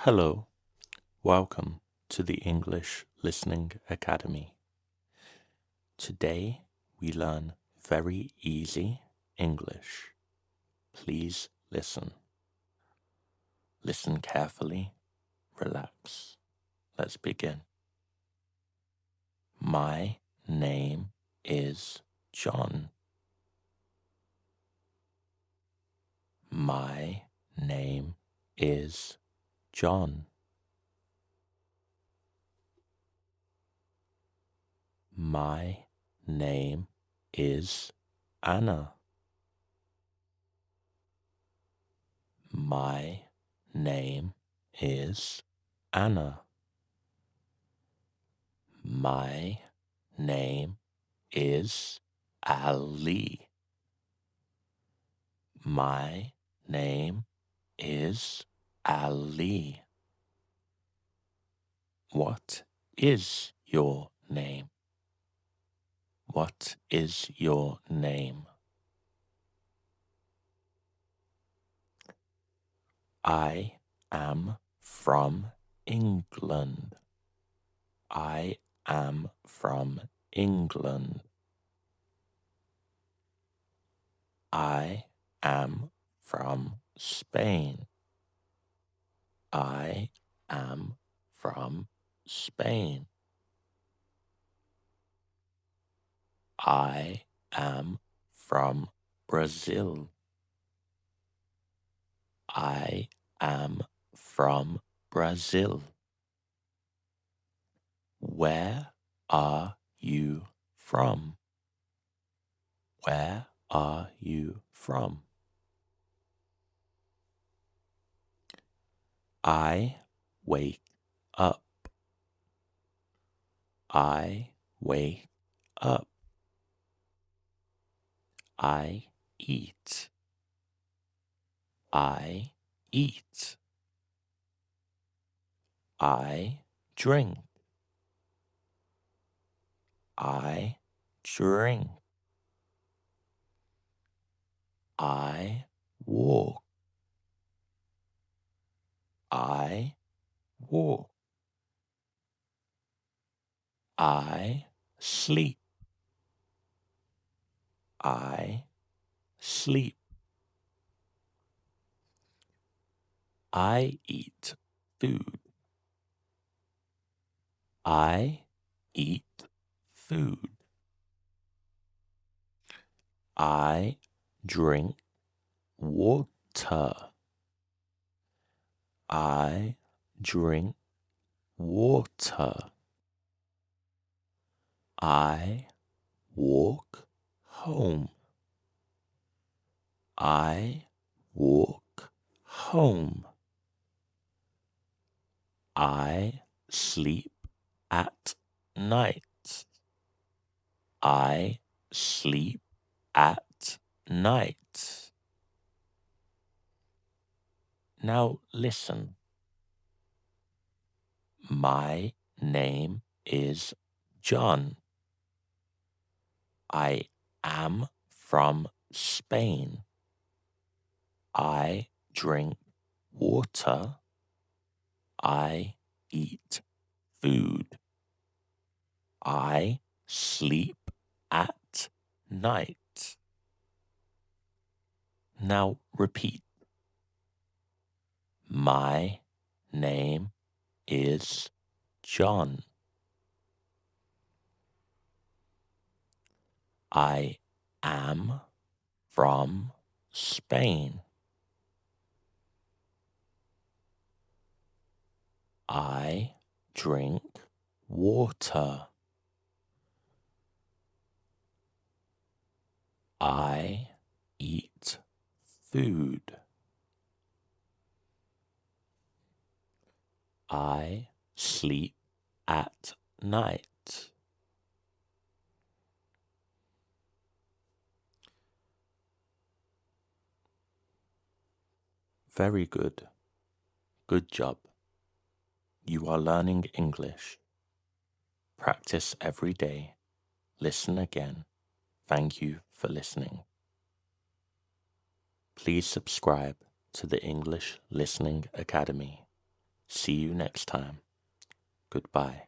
Hello, welcome to the English Listening Academy. Today we learn very easy English. Please listen. Listen carefully, relax. Let's begin. My name is John. My name is John. My name is Anna. My name is Anna. My name is Ali. My name is Ali. What is your name? What is your name? I am from England. I am from England. I am from Spain. I am from Spain. I am from Brazil. I am from Brazil. Where are you from? Where are you from? I wake up. I wake up. I eat. I eat. I drink. I drink. I walk. I walk. I sleep. I sleep. I eat food. I eat food. I drink water. I drink water. I walk home. I walk home. I sleep at night. I sleep at night. Now listen. My name is John. I am from Spain. I drink water. I eat food. I sleep at night. Now repeat. My name is John. I am from Spain. I drink water. I eat food. I sleep at night. Very good. Good job. You are learning English. Practice every day. Listen again. Thank you for listening. Please subscribe to the English Listening Academy. See you next time. Goodbye.